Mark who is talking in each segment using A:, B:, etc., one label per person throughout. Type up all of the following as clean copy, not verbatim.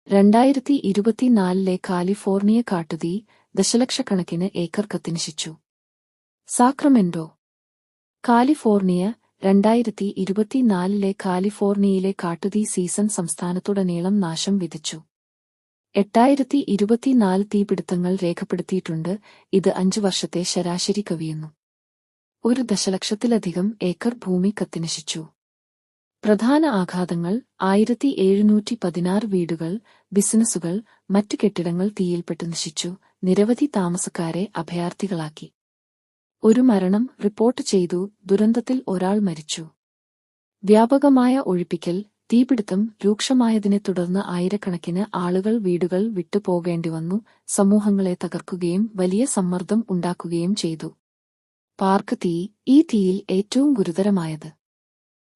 A: 2024 California കാട്ടുതീ ദശലക്ഷക്കണക്കിന് acre കത്തിനശിച്ചു. Sacramento, California 2024 കാലിഫോർണിയയിലെ കാട്ടുതീ സീസൺ സംസ്ഥാനത്തുടനീളം നാശം വിതച്ചു. 8024 തീപിടുത്തങ്ങൾ രേഖപ്പെടുത്തിയിട്ടുണ്ട്. ഇത് 5 വർഷത്തെ ശരാശരി കവിയുന്നു. 1 ദശലക്ഷത്തിലധികം ഏക്കർ ഭൂമി കത്തിനശിച്ചു. പ്രധാന ആഘാതങ്ങൾ: 1716 വീടുകൾ, ബിസിനസ്സുകൾ, മറ്റു കെട്ടിടങ്ങൾ തീയിൽപ്പെട്ട് നശിച്ചു. നിരവധി താമസക്കാരെ അഭയാർത്ഥികളാക്കി. 1 മരണം റിപ്പോർട്ട് ചെയ്തു. ദുരന്തത്തിൽ ഒരാൾ മരിച്ചു. വ്യാപകമായ ഒഴിപ്പിക്കൽ: തീപിടുത്തം രൂക്ഷമായതിനെ തുടർന്ന് ആയിരക്കണക്കിന് ആളുകൾ വീടുകൾ വിട്ടുപോകേണ്ടിവന്നു. സമൂഹങ്ങളെ തകർക്കുകയും വലിയ സമ്മർദ്ദം ഉണ്ടാക്കുകയും ചെയ്തു. പാർക്ക് തീ: ഈ തീയിൽ ഏറ്റവും ഗുരുതരമായത്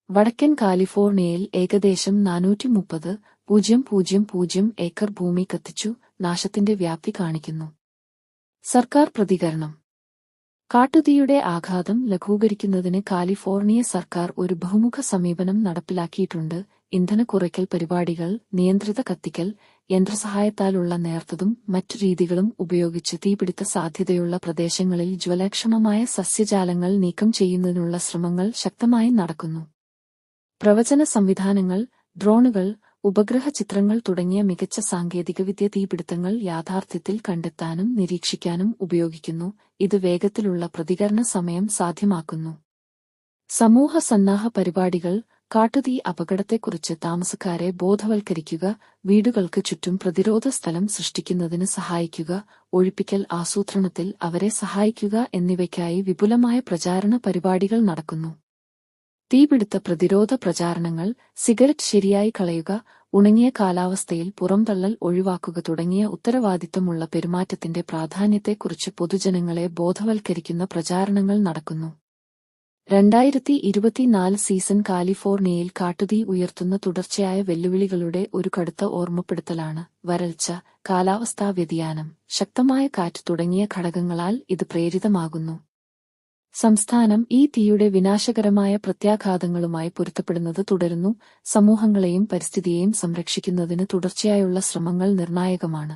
A: വടക്കൻ കാലിഫോർണിയയിൽ ഏകദേശം 430,000 ഏക്കർ ഭൂമി കത്തിച്ചു. നാശത്തിന്റെ വ്യാപ്തി കാണിക്കുന്നു. സർക്കാർ പ്രതികരണം: കാട്ടുതീയുടെ ആഘാതം ലഘൂകരിക്കുന്നതിന് കാലിഫോർണിയ സർക്കാർ ഒരു ബഹുമുഖ സമീപനം നടപ്പിലാക്കിയിട്ടുണ്ട്. ഇന്ധന കുറയ്ക്കൽ പരിപാടികൾ, നിയന്ത്രിത കത്തിക്കൽ, യന്ത്രസഹായത്താലുള്ള നേർത്തതും മറ്റു രീതികളും ഉപയോഗിച്ച് തീപിടുത്ത സാധ്യതയുള്ള പ്രദേശങ്ങളിൽ ജ്വലനക്ഷമമായ സസ്യജാലങ്ങൾ നീക്കം ചെയ്യുന്നതിനുള്ള ശ്രമങ്ങൾ ശക്തമായി നടക്കുന്നു. പ്രവചന സംവിധാനങ്ങൾ, ഡ്രോണുകൾ, ഉപഗ്രഹ ചിത്രങ്ങൾ തുടങ്ങിയ മികച്ച സാങ്കേതികവിദ്യ തീപിടുത്തങ്ങൾ യാഥാർത്ഥ്യത്തിൽ കണ്ടെത്താനും നിരീക്ഷിക്കാനും ഉപയോഗിക്കുന്നു. ഇത് വേഗത്തിലുള്ള പ്രതികരണ സമയം സാധ്യമാക്കുന്നു. സമൂഹ സന്നാഹ പരിപാടികൾ: കാട്ടുതീ അപകടത്തെക്കുറിച്ച് താമസക്കാരെ ബോധവൽക്കരിക്കുക, വീടുകൾക്ക് ചുറ്റും പ്രതിരോധ സ്ഥലം സൃഷ്ടിക്കുന്നതിന് സഹായിക്കുക, ഒഴിപ്പിക്കൽ ആസൂത്രണത്തിൽ അവരെ സഹായിക്കുക എന്നിവയ്ക്കായി വിപുലമായ പ്രചാരണ പരിപാടികൾ നടക്കുന്നു. തീപിടുത്ത പ്രതിരോധ പ്രചാരണങ്ങൾ: സിഗരറ്റ് ശരിയായി കളയുക, ഉണങ്ങിയ കാലാവസ്ഥയിൽ പുറംതള്ളൽ ഒഴിവാക്കുക തുടങ്ങിയ ഉത്തരവാദിത്തമുള്ള പെരുമാറ്റത്തിന്റെ പ്രാധാന്യത്തെക്കുറിച്ച് പൊതുജനങ്ങളെ ബോധവൽക്കരിക്കുന്ന പ്രചാരണങ്ങൾ നടക്കുന്നു. 2024 സീസൺ കാലിഫോർണിയയിൽ കാട്ടുതീ ഉയർത്തുന്ന തുടർച്ചയായ വെല്ലുവിളികളുടെ ഒരു കടുത്ത ഓർമ്മപ്പെടുത്തലാണ്. വരൾച്ച, കാലാവസ്ഥാ വ്യതിയാനം, ശക്തമായ കാറ്റ് തുടങ്ങിയ ഘടകങ്ങളാൽ ഇത് പ്രേരിതമാകുന്നു. സംസ്ഥാനം ഈ തീയുടെ വിനാശകരമായ പ്രത്യാഘാതങ്ങളുമായി പൊരുത്തപ്പെടുന്നത് തുടരുന്നു. സമൂഹങ്ങളെയും പരിസ്ഥിതിയെയും സംരക്ഷിക്കുന്നതിന് തുടർച്ചയായുള്ള ശ്രമങ്ങൾ നിർണായകമാണ്.